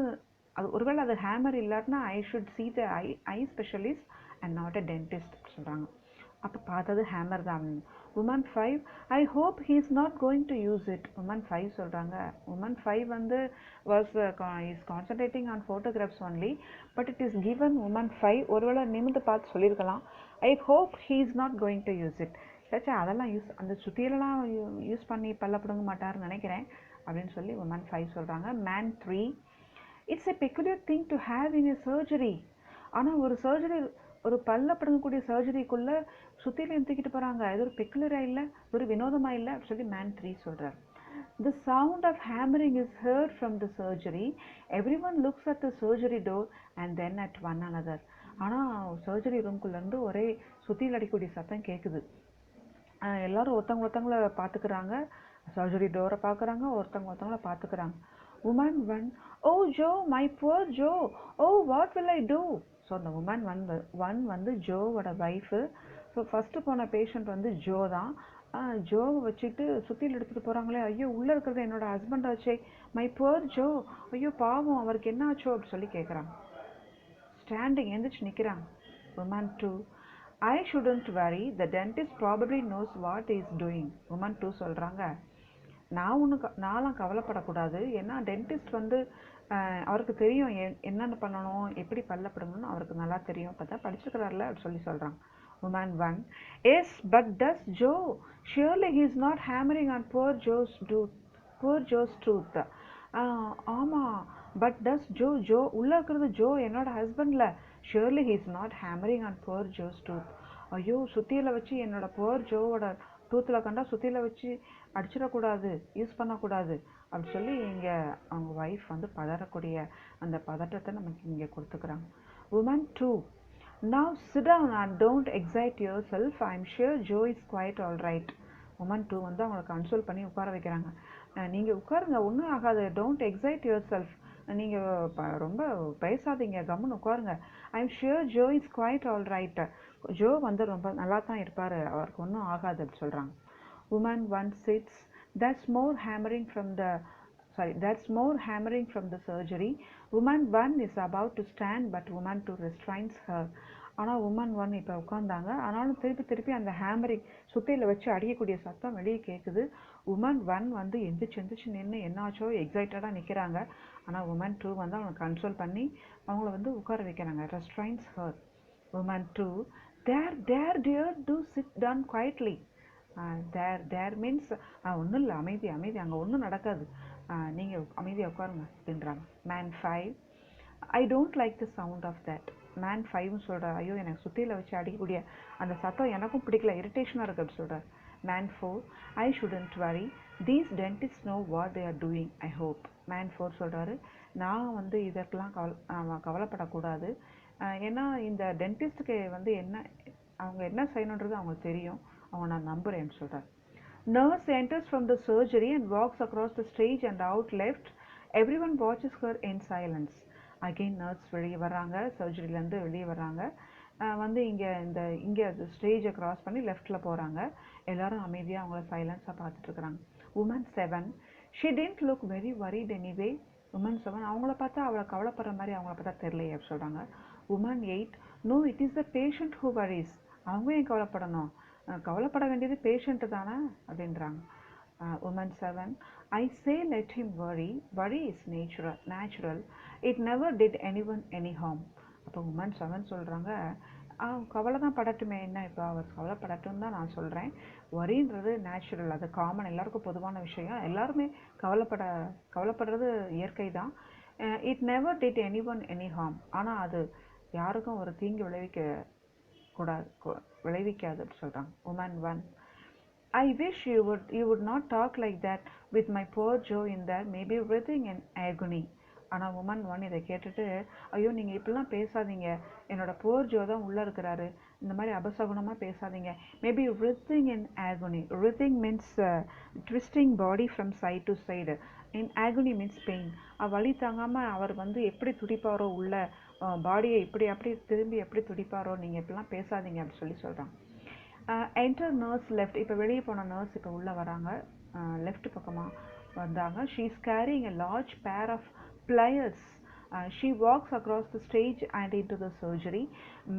அது ஒருவேளை அது ஹேமர் இல்லாட்டினா I should see the eye specialist and not a dentist சொல்கிறாங்க. அப்போ பார்த்தது ஹேமர் தான். Woman 5, I hope he is not going to use it. Woman 5 சொல்கிறாங்க. உமன் 5 வந்து is concentrating on photographs only, but it is given woman 5 ஒருவேளை நிமிந்து பார்த்து சொல்லியிருக்கலாம், I hope he is not going to use it. சச்சா அதெல்லாம் அந்த சுத்தியிலலாம் use பண்ணி பல்ல பிடுங்க மாட்டாருன்னு நினைக்கிறேன் அப்படின்னு சொல்லி உமன் 5 சொல்கிறாங்க. Man 3, it's a peculiar thing to have in a surgery. ஆனால் ஒரு சர்ஜரி, ஒரு பல்ல பிடுங்கக்கூடிய சர்ஜரிக்குள்ளே சுத்தியிலையும் தூக்கிட்டு போகிறாங்க, இது ஒரு பெக்குலராக இல்லை, ஒரு வினோதமாக இல்லை அப்படின்னு சொல்லி மேன் 3 சொல்கிறார். The sound of hammering is heard from the surgery. Everyone looks at the surgery door and then at one another. ஆனால் சர்ஜரி ரூம்குள்ளேருந்து ஒரே சுத்தியில் அடிக்கக்கூடிய சத்தம் கேட்குது. எல்லோரும் ஒருத்தவங்கள பார்த்துக்கிறாங்க, சர்ஜரி டோரை பார்க்குறாங்க, ஒருத்தவங்கள பார்த்துக்கிறாங்க. Woman 1, oh Joe, my poor Joe, oh what will I do? So அந்த உமன் 1 வந்து ஜோவோட ஒய்ஃபு. ஸோ ஃபஸ்ட்டு போன பேஷண்ட் வந்து ஜோ தான். ஜோவை வச்சுட்டு சுற்றியில் எடுத்துகிட்டு போகிறாங்களே, ஐயோ உள்ளே இருக்கிறது என்னோட ஹஸ்பண்ட் ஆச்சே, மை புவர் ஜோ, ஐயோ பாவம் அவருக்கு என்ன ஆச்சோ அப்படி சொல்லி கேட்குறாங்க. ஸ்டாண்டிங் எந்திரிச்சு நிற்கிறாங்க. Woman 2, I shouldn't worry, the dentist probably knows what he is doing. Woman 2 சொல்கிறாங்க, நான்லாம் கவலைப்படக்கூடாது, ஏன்னா டென்டிஸ்ட் வந்து அவருக்கு தெரியும் என்னென்ன பண்ணணும், எப்படி பல்ல பிடுங்கணும்னு அவருக்கு நல்லா தெரியும், இப்போ தான் படிச்சுக்கிறார்ல அப்படி சொல்லி சொல்கிறாங்க. Woman 1, yes but does Joe, surely he is not hammering on poor Joe's ட்ரூத். ஆமாம், பட் டஸ் ஜோ ஜோ உள்ளே இருக்கிறது ஜோ என்னோட ஹஸ்பண்டில். Surely he is not hammering on poor Joe's tooth. ஐயோ சுத்தியில் வச்சு என்னோட புவர் ஜோவோட டூத்தில் கண்டா சுத்தியில் வச்சு அடிச்சிடக்கூடாது, யூஸ் பண்ணக்கூடாது அப்படி சொல்லி இங்கே அவங்க ஒய்ஃப் வந்து பதறக்கூடிய அந்த பதட்டத்தை நமக்கு இங்கே கொடுத்துக்கிறாங்க. Woman 2, now sit down and don't excite yourself. I'm sure Joe is quite all right. Woman 2 வந்து அவங்கள கன்சோல் பண்ணி உட்கார வைக்கிறாங்க. நீங்கள் உட்காருங்க, ஒன்றும் ஆகாது, டோன்ட் எக்ஸைட் யுவர் செல்ஃப், நீங்கள் ரொம்ப பேசாதீங்க, கம்முன்னு உட்காருங்க. I'm sure Joe is quite all right. Joe வந்து ரொம்ப நல்லா தான் இருப்பார், அவருக்கு ஒன்றும் ஆகாது அப்படி சொல்கிறாங்க. Woman 1 sits. That's more hammering from the surgery. Woman 1 is about to stand, but woman 2 restrains her. ஆனால் உமன் 1 இப்போ உட்காந்தாங்க, ஆனாலும் திருப்பி அந்த ஹேமரிங் சுத்தியில் வச்சு அடிக்கக்கூடிய சத்தம் வெளியே கேட்குது. உமன் 1 வந்து எந்திரிச்சு நின்று என்னாச்சோ எக்ஸைட்டடாக நிற்கிறாங்க. ஆனால் உமன் 2 வந்து அவங்க கன்சோல் பண்ணி அவங்கள வந்து உட்கார வைக்கிறாங்க. Restrains her. Woman 2, there dear do sit down quietly. There means ஒன்றும் இல்லை, அமைதி அங்கே ஒன்றும் நடக்காது, நீங்கள் அமைதியாக உட்காருங்க அப்படின்றாங்க. Man 5, I don't like the sound of that. Man 5 சொல்கிறார், ஐயோ எனக்கு சுத்தியில் வச்சு அடிக்கக்கூடிய அந்த சத்தம் எனக்கும் பிடிக்கல, இரிட்டேஷனாக இருக்குது அப்படி சொல்கிறார். மேன் 4, ஐ ஷுடன்ட் வரி, these dentist know what they are doing I hope. Man 4 சொல்கிறாரு, நான் வந்து இதற்கெல்லாம் கவலைப்படக்கூடாது, ஏன்னா இந்த டென்டிஸ்ட்டுக்கு வந்து அவங்க என்ன செய்யணுன்றது அவங்களுக்கு தெரியும், அவங்க நான் நம்புகிறேன்னு சொல்கிறார். Nurse enters from the surgery and walks across the stage and out left. Everyone watches her in silence. Again nurse வெளியே வர்றாங்க, சர்ஜரியிலேருந்து வெளியே வர்றாங்க, வந்து இங்கே ஸ்டேஜை க்ராஸ் பண்ணி லெஃப்டில் போகிறாங்க. எல்லோரும் அமைதியாக அவங்கள சைலன்ஸாக பார்த்துட்ருக்குறாங்க. Woman 7, she didn't look very worried anyway. Woman 7, அவங்கள பார்த்தா அவளை கவலைப்படுற மாதிரி அவங்கள பார்த்தா தெரியலையே அப்படி சொல்கிறாங்க. Woman 8, no it is the patient who worries. அவங்க ஏன் கவலைப்படணும், கவலைப்பட வேண்டியது பேஷண்ட்டு தானே அப்படின்றாங்க. Woman 7, I say let him worry is natural, it never did anyone any harm. அப்போ உமன் 7 சொல்கிறாங்க, கவலை தான் படட்டுமே, என்ன இப்போ அவர் கவலைப்படட்டும் தான் நான் சொல்கிறேன், வரின்றது நேச்சுரல், அது காமன், எல்லாருக்கும் பொதுவான விஷயம், எல்லாருமே கவலைப்படுறது இயற்கை தான். It never did anyone any harm, ஆனால் அது யாருக்கும் ஒரு தீங்கு விளைவிக்காது அப்படி சொல்கிறாங்க. Woman 1, I wish you would not talk like that with my poor Joe in there, maybe breathing in agony. ஆனால் உமன் 1 இதை கேட்டுட்டு, ஐயோ நீங்கள் இப்படிலாம் பேசாதீங்க, என்னோட போர் ஜோ தான் உள்ளே இருக்கிறாரு, இந்த மாதிரி அபசகுணமாக பேசாதீங்க. Maybe writhing in agony. writhing means twisting body from side to side. in agony means pain. வலி தாங்காமல் அவர் வந்து எப்படி துடிப்பாரோ, உள்ள பாடியை அப்படி திரும்பி எப்படி துடிப்பாரோ, நீங்கள் இப்படிலாம் பேசாதீங்க அப்படி சொல்கிறாங்க. Enter nurse left. இப்போ வெளியே போன நர்ஸ் இப்போ உள்ளே வராங்க, லெஃப்ட் பக்கமாக வந்தாங்க. She is carrying a large pair of pliers. She walks across the stage and into the surgery.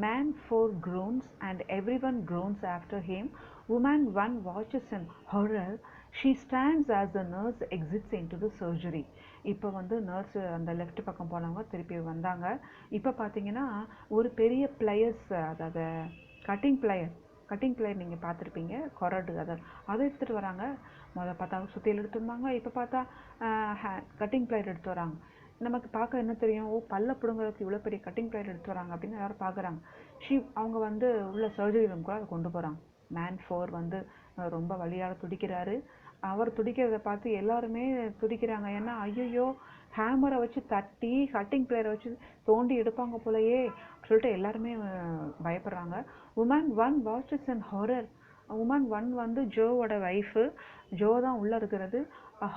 Man 4 groans and everyone groans after him. Woman 1 watches in horror. She stands as the nurse exits into the surgery. இப்போ வந்து nurse அந்த left பக்கம் போனவங்க திருப்பி வந்தாங்க. இப்போ பார்த்தீங்கன்னா ஒரு பெரிய பிளையர்ஸ், அதாவது கட்டிங் பிளேயர் நீங்கள் பார்த்துருப்பீங்க, கொரடு, அதை எடுத்துகிட்டு வராங்க. பார்த்தா சுத்தியில் எடுத்து வந்தாங்க, இப்போ பார்த்தா கட்டிங் பிளேயர் எடுத்து வராங்க. நமக்கு பார்க்க என்ன தெரியும், பல்ல பிடுங்கிறதுக்கு இவ்வளோ பெரிய கட்டிங் பிளேயர் எடுத்து வராங்க அப்படின்னு எல்லாரும் பார்க்குறாங்க. அவங்க வந்து உள்ள சர்ஜரி ரூம் கூட அதை கொண்டு போகிறாங்க. மேன் 4 வந்து ரொம்ப வலியால் துடிக்கிறாரு. அவர் துடிக்கிறத பார்த்து எல்லாருமே துடிக்கிறாங்க. ஏன்னா ஐயோ ஹேமரை வச்சு தட்டி கட்டிங் பிளேயரை வச்சு தோண்டி எடுப்பாங்க போலையே சொல்லிட்டு எல்லாருமே பயப்படுறாங்க. உமன் 1 வாட்சஸ் இன் ஹாரர். உமன் 1 வந்து ஜோவோட ஒய்ஃபு, ஜோ தான் உள்ளே இருக்கிறது.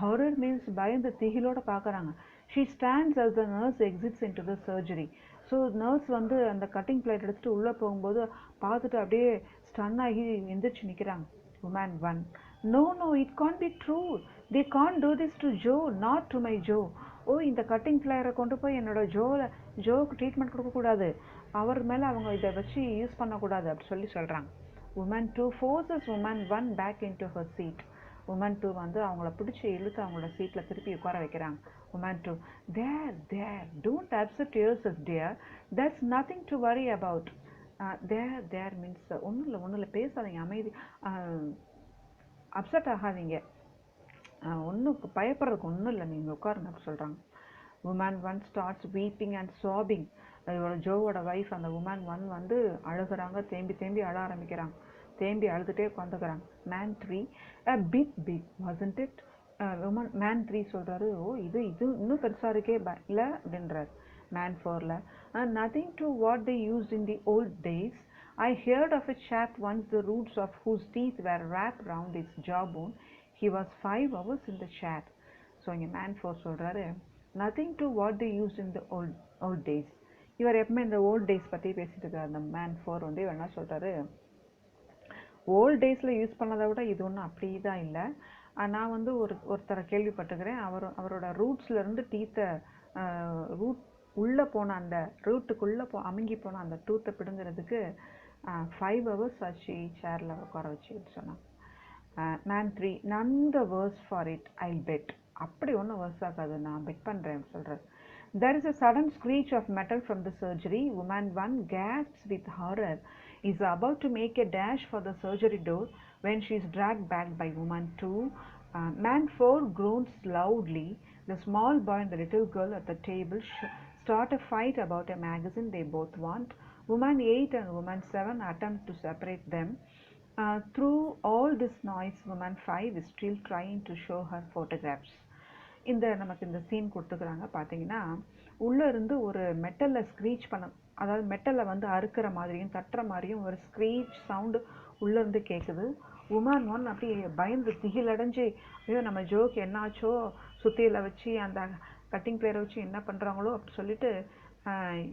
ஹாரர் மீன்ஸ் பயந்து திகிலோடு பார்க்குறாங்க. She stands as the nurse exits into the surgery. So nurse வந்து அந்த கட்டிங் பிளேட் எடுத்துகிட்டு உள்ளே போகும்போது பார்த்துட்டு அப்படியே ஸ்டன் ஆகி எந்திரிச்சு நிற்கிறாங்க. Woman 1, no it can't be true, they can't do this to Joe, not to my Joe. இந்த கட்டிங் பிளேயரை கொண்டு போய் என்னோட ஜோவுக்கு ட்ரீட்மெண்ட் கொடுக்கக்கூடாது, அவர் மேலே அவங்க இதை வச்சு யூஸ் பண்ணக்கூடாது அப்படி சொல்கிறாங்க. Woman 2 forces woman 1 back into her seat. Woman 2 வந்து அவங்கள பிடிச்சி இழுத்து அவங்களோட சீட்டில் திருப்பி உட்கார வைக்கிறாங்க. Woman 2, there don't upset yourself dear, that's nothing to worry about. there means ஒன்றும் இல்லை பேசாதீங்க, அமைதி, அப்செட் ஆகாதீங்க, ஒன்றும் பயப்படுறதுக்கு ஒன்றும் இல்லை, நீங்கள் உட்காருங்க அப்படி சொல்கிறாங்க. woman 1 starts weeping and sobbing. இவரோட ஜோவோட வைஃப் அந்த woman 1 வந்து அழுகுறாங்க, தேம்பி தேம்பி அழ ஆரம்பிக்கிறாங்க, தேம்பி அழுதுகிட்டே உட்காந்துக்கிறாங்க. man 3 a bit big wasn't it? man 3 சொல்கிறாரு, ஓ இது இன்னும் பெருசாக இருக்கே இல்லை அப்படின்றார். man 4ல nothing to what they used in the old days. I heard of a chap once the roots of whose teeth were wrapped round his jawbone. He was 5 hours in the chair. So இங்கே man 4 சொல்கிறாரு, nothing to what they used in the old days. இவர் எப்பவுமே இந்த volt days பற்றி பேசிட்டு இருக்கார். அந்த man 4 வந்து இவர் என்ன சொல்கிறாரு, ஓல்ட் டேஸில் யூஸ் பண்ணதை விட இது ஒன்றும் அப்படி தான் இல்லை. நான் வந்து ஒருத்தரை கேள்விப்பட்டுக்கிறேன், அவரோட ரூட்ஸ்லேருந்து டீத்தை ரூட் உள்ளே போன அந்த ரூட்டுக்குள்ளே அமுங்கி போன அந்த டூத்தை பிடுங்கிறதுக்கு 5 hours ஆச்சு சேரில் உட்கார வச்சு சொன்னாங்க. man 3 none the worse for it I'll bet. அப்படி ஒன்றும் worse ஆகாது, நான் பெட் பண்ணுறேன் சொல்கிறேன். There is a sudden screech of metal from the surgery. Woman 1 gasps with horror, is about to make a dash for the surgery door when she is dragged back by woman 2. Man 4 groans loudly. The small boy and the little girl at the table start a fight about a magazine they both want. Woman 8 and woman 7 attempt to separate them. Through all this noise, woman 5 is still trying to show her photographs. நமக்கு இந்த scene கொடுத்துக்கிறாங்க. பார்த்தீங்கன்னா உள்ளே இருந்து ஒரு மெட்டலில் screech பண்ண, அதாவது மெட்டலை வந்து அறுக்கிற மாதிரியும் தட்டுற மாதிரியும் ஒரு ஸ்க்ரீச் சவுண்டு உள்ளேருந்து கேட்குது. woman 1 அப்படியே பயந்து திகிலடைஞ்சு, ஐயோ நம்ம ஜோக்கு என்னாச்சோ, சுத்தியில் வச்சு அந்த கட்டிங் பிளேயரை வச்சு என்ன பண்ணுறாங்களோ அப்படி சொல்லிட்டு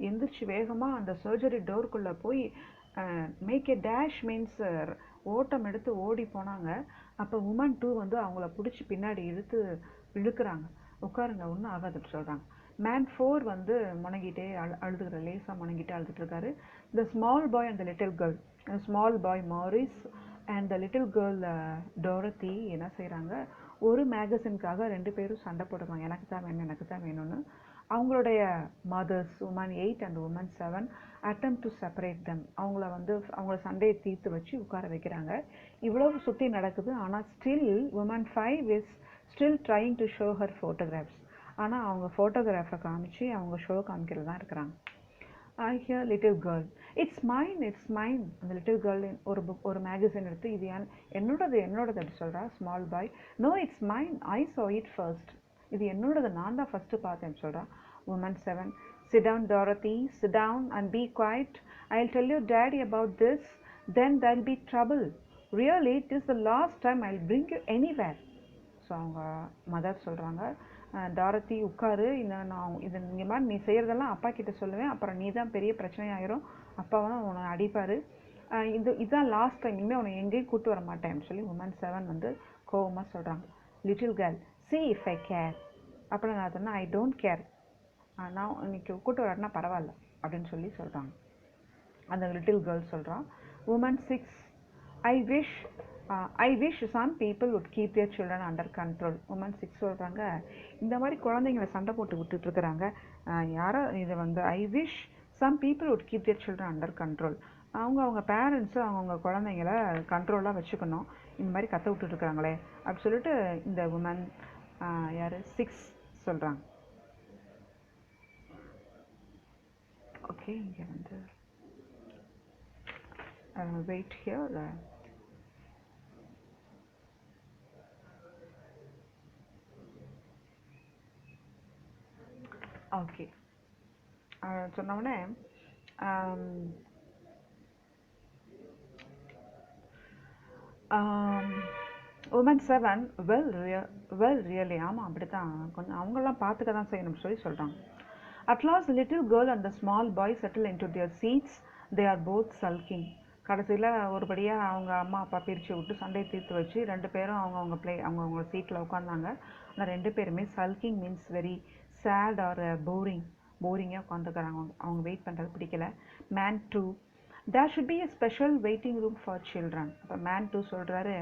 எந்திரிச்சு வேகமாக அந்த சர்ஜரி டோருக்குள்ளே போய் மேக் ஏ டேஷ் மீன்ஸ் ஓட்டம் எடுத்து ஓடி போனாங்க. அப்போ woman 2 வந்து அவங்கள பிடிச்சி பின்னாடி இழுக்கிறாங்க. உட்காருங்க, ஒன்றும் ஆகாதுன்னு சொல்கிறாங்க. man 4 வந்து முணங்கிட்டே அழுதுகிற லேசாக முணங்கிட்டே அழுதுட்டு இருக்காரு. the small boy and the little girl, small boy Morris and the little girl Dorothy என்ன செய்கிறாங்க, ஒரு மேகசின்காக 2 பேரும் சண்டை போடுவாங்க, எனக்கு தான் வேணும்னு. அவங்களுடைய mothers woman 8 and woman 7 attempt to separate them. அவங்கள சண்டையை தீர்த்து வச்சு உட்கார வைக்கிறாங்க. இவ்வளவு சுற்றி நடக்குது. ஆனால் still woman 5 is still trying to show her photographs. ஆனால் அவங்க ஃபோட்டோகிராஃபை காமிச்சு அவங்க ஷோ காமிக்கிறது தான் இருக்கிறாங்க. I hear little girl, it's mine. அந்த லிட்டில் கேர்ள் ஒரு மேகசின் எடுத்து, இது என்னோடது அப்படி சொல்கிறா. Small boy, no it's mine, I saw it first. இது என்னோடது, நான் தான் ஃபஸ்ட்டு பார்த்தேன்னு சொல்கிறா. woman 7, sit down Dorothy, sit down and be quiet. I'll tell your daddy about this, then there'll be trouble. Really, it is the last time I'll bring you anywhere. So அவங்க mother சொல்கிறாங்க, டாரத்தி உட்காரு, இங்கே மாதிரி நீ செய்கிறதெல்லாம் அப்பா கிட்ட சொல்லுவேன், அப்புறம் நீ தான் பெரிய பிரச்சனையாயிரும், அப்பாவை தான் உன்னை அடிப்பார், இதுதான் லாஸ்ட் டைம், இனிமேல் உன்னை எங்கேயும் கூப்பிட்டு வர மாட்டேன்னு சொல்லி woman 7 வந்து கோவமாக சொல்கிறாங்க. Little girl, see if I care. அப்புறம் நான் சொன்னேன், I don't care, நான் இன்னைக்கு கூப்பிட்டு வராட்டினா பரவாயில்ல அப்படின்னு சொல்லி சொல்கிறாங்க. அந்த லிட்டில் கேர்ள் சொல்கிறான். woman 6, I wish some people would keep their children under control. woman 6 சொல்கிறாங்க, இந்த மாதிரி குழந்தைங்களை சண்டை போட்டு விட்டுட்டுருக்குறாங்க, யாரோ இது வந்து I wish some people would keep their children under control. அவங்க பேரண்ட்ஸு அவங்க குழந்தைங்கள கண்ட்ரோலாக வச்சுக்கணும், இந்த மாதிரி கற்று விட்டுட்டுருக்குறாங்களே அப்படி சொல்லிட்டு இந்த woman 6 சொல்கிறாங்க. ஓகே, இங்கே வந்து வெயிட் ஹியர். ஓகே, சொன்னவுடனே woman 7, well really, ஆமாம் அப்படி தான், கொஞ்சம் அவங்களாம் பார்த்துக்க தான் செய்யணும்னு சொல்லி சொல்கிறாங்க. At last the little girl and the small boy settle into their seats. They are both sulking. கடைசியில் ஒருபடியாக அவங்க அம்மா அப்பா பிரித்து விட்டு சண்டையை தீர்த்து வச்சு 2 பேரும் அவங்கவுங்க சீட்டில் உட்காந்தாங்க. அந்த 2 பேருமே sulking means very sad or போரிங்காக உட்காந்துக்கிறாங்க, அவங்க வெயிட் பண்ணுறது பிடிக்கல. man 2, there should be a special waiting room for children. அப்போ man 2 சொல்கிறாரு,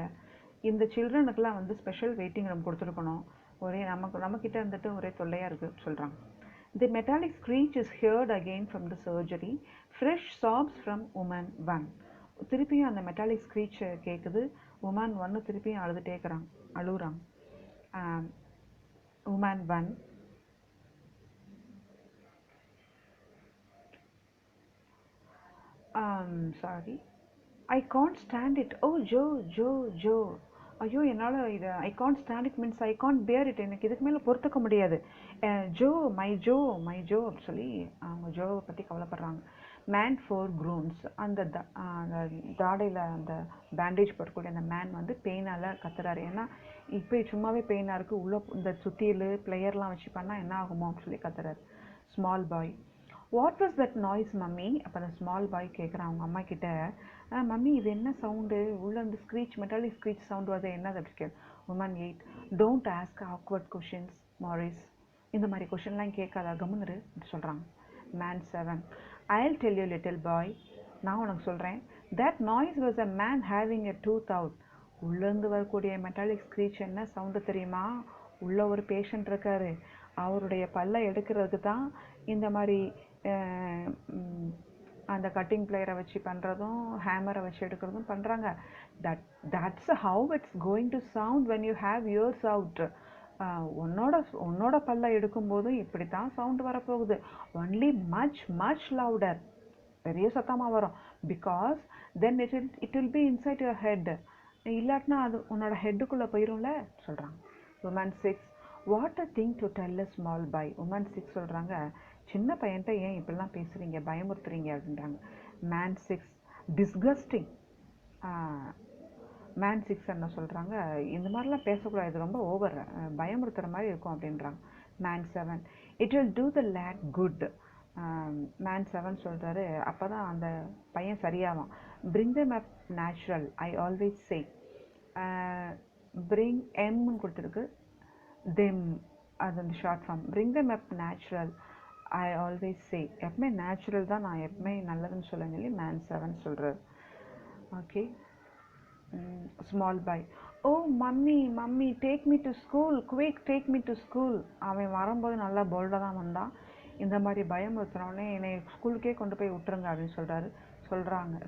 இந்த சில்ட்ரனுக்கெலாம் வந்து ஸ்பெஷல் வெயிட்டிங் ரூம் கொடுத்துருக்கணும், ஒரே நம்மக்கிட்ட இருந்துட்டு ஒரே தொல்லையாக இருக்குது சொல்கிறாங்க. The metallic screech is heard again from the surgery. Fresh sobs from woman 1. திருப்பியும் அந்த மெட்டாலிக் ஸ்க்ரீச் கேட்குது. woman 1 திருப்பியும் அழுகுறாங்க. woman 1, Sorry. I can't stand it. Oh, Joe. ஐயோ என்னால் இது I can't stand it means I can't பேர் it, எனக்கு இதுக்கு மேலே பொறுத்துக்க முடியாது. ஜோ மை ஜோ அப்படி சொல்லி அவங்க ஜோவை பற்றி கவலைப்படுறாங்க. மேன் ஃபோர் க்ரூன்ஸ், அந்த தாடையில் அந்த பேண்டேஜ் போடக்கூடிய அந்த மேன் வந்து பெயினால் கத்துறாரு. ஏன்னா இப்போ சும்மாவே பெயினாக இருக்குது, உள்ளே இந்த சுத்தியல் பிளேயர்லாம் வச்சு பண்ணால் என்ன ஆகுமோ அப்படின்னு சொல்லி கத்துறாரு. Small boy, what was that noise mummy? அப்போ அந்த ஸ்மால் பாய் கேட்குறான் அவங்க அம்மா கிட்ட, மம்மி இது என்ன சவுண்டு, உள்ளே வந்து ஸ்க்ரீச் மெட்டாலிக் ஸ்க்ரீச் சவுண்டு வருது, என்னது அப்படி கேட்கு. Woman 8, don't ask awkward questions Maurice, இந்த மாதிரி கொஷின்லாம் கேட்காதா, கம்முன்னு அப்படி சொல்கிறாங்க. Man 7, I'll tell you little boy, நான் உனக்கு சொல்கிறேன். That noise was a man having a tooth out. உள்ளேருந்து வரக்கூடிய மெட்டாலிக் ஸ்க்ரீச் என்ன சவுண்டு தெரியுமா? உள்ள ஒரு பேஷண்ட் இருக்காரு, அவருடைய பல்லை எடுக்கிறதுக்கு தான் இந்த மாதிரி அந்த கட்டிங் பிளேயரை வச்சு பண்ணுறதும் ஹேமரை வச்சு எடுக்கிறதும் பண்ணுறாங்க. That's how it's going to sound when you have yours out. உன்னோட பல்லை எடுக்கும்போதும் இப்படி தான் சவுண்ட் வரப்போகுது. ஒன்லி மச் லவுடர், பெரிய சத்தமாக வரும். Because then it will be inside your head. இல்லாட்டினா அது உன்னோட ஹெட்டுக்குள்ளே போயிடும்ல சொல்கிறாங்க. Woman 6, what a thing to tell a small boy. Woman 6 சொல்கிறாங்க, சின்ன பையன்ட்ட ஏன் இப்படிலாம் பேசுகிறீங்க, பயமுறுத்துறீங்க அப்படின்றாங்க. Man 6, disgusting. மேன் 6 என்ன சொல்கிறாங்க, இந்த மாதிரிலாம் பேசக்கூடாது, இது ரொம்ப ஓவர், பயமுறுத்துகிற மாதிரி இருக்கும் அப்படின்றாங்க. Man 7, it will do the lad good. Man 7 சொல்கிறாரு, அப்போ தான் அந்த பையன் சரியாகும். Bring them up natural, I always say. Bring எம்னு கொடுத்துருக்கு, தெம் அது அந்த short form. Bring them up natural, I always say. எப்பவுமே நேச்சுரல் தான் நான் எப்பவுமே நல்லதுன்னு சொல்ல சொல்லி மேன் 7 சொல்கிறார். Okay. Small boy, oh mummy take me to school, quick take me to school. அவன் வரும்போது நல்லா போல்டாக தான் வந்தான், இந்த மாதிரி பயமுறுத்துனோடனே என்னை ஸ்கூலுக்கே கொண்டு போய் விட்டுருங்க அப்படின்னு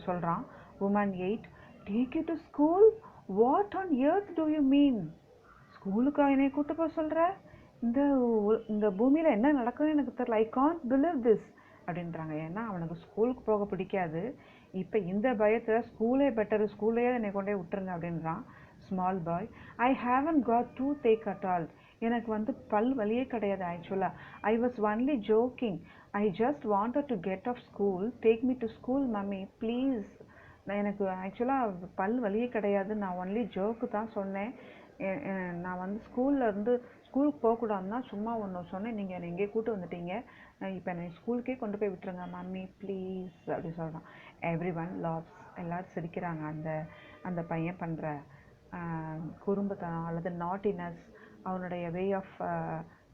சொல்கிறான். Woman 8, take you to school, what on earth do you mean? ஸ்கூலுக்கா என்னை கூட்டு போக சொல்கிற? இந்த பூமியில் என்ன நடக்குதுன்னு எனக்கு தெரியல, ஐ காண்ட் பிலீவ் திஸ் அப்படின்றாங்க. ஏன்னா அவனுக்கு ஸ்கூலுக்கு போக பிடிக்காது, இப்போ இந்த பயத்தில் ஸ்கூலே பெட்டரு, ஸ்கூல்லையே என்னை கொண்டே விட்டுருங்க அப்படின்றான். Small boy, I haven't got toothache at all. எனக்கு வந்து பல் வலியே கிடையாது ஆக்சுவலாக. I was only joking, I just wanted to get off school, take me to school mummy please. எனக்கு ஆக்சுவலாக பல் வலியே கிடையாது, நான் ஒன்லி ஜோக்கு தான் சொன்னேன். நான் வந்து ஸ்கூலுக்கு போகக்கூடாதுன்னா சும்மா ஒன்று சொன்னேன், நீங்கள் என்னை எங்கேயே கூப்பிட்டு வந்துட்டீங்க, இப்போ என்னை ஸ்கூலுக்கே கொண்டு போய் விட்டுருங்க மம்மி ப்ளீஸ் அப்படி சொல்கிறான். எவ்ரி ஒன் லாப்ஸ், எல்லோரும் சிரிக்கிறாங்க. அந்த பையன் பண்ணுற குறும்புத்தனம் அல்லது நாட்டினஸ், அவனுடைய வே ஆஃப்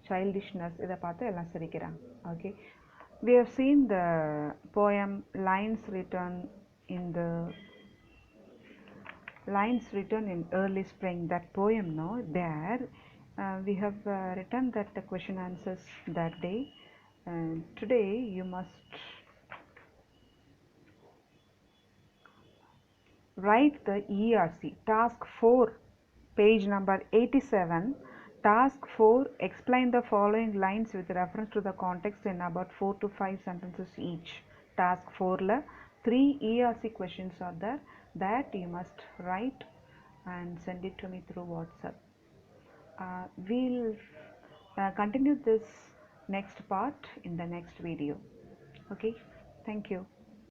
சைல்டிஷ்னஸ், இதை பார்த்து எல்லாம் சிரிக்கிறாங்க. Okay, we have seen the poem lines written in early spring. That poem, no, there we have written that the question answers that day. Today you must write the ERC task 4, page number 87. Task 4, explain the following lines with reference to the context in about 4 to 5 sentences each. Task 4 la 3 ERC questions are there that you must write and send it to me through WhatsApp. We'll continue this next part in the next video. Okay, thank you.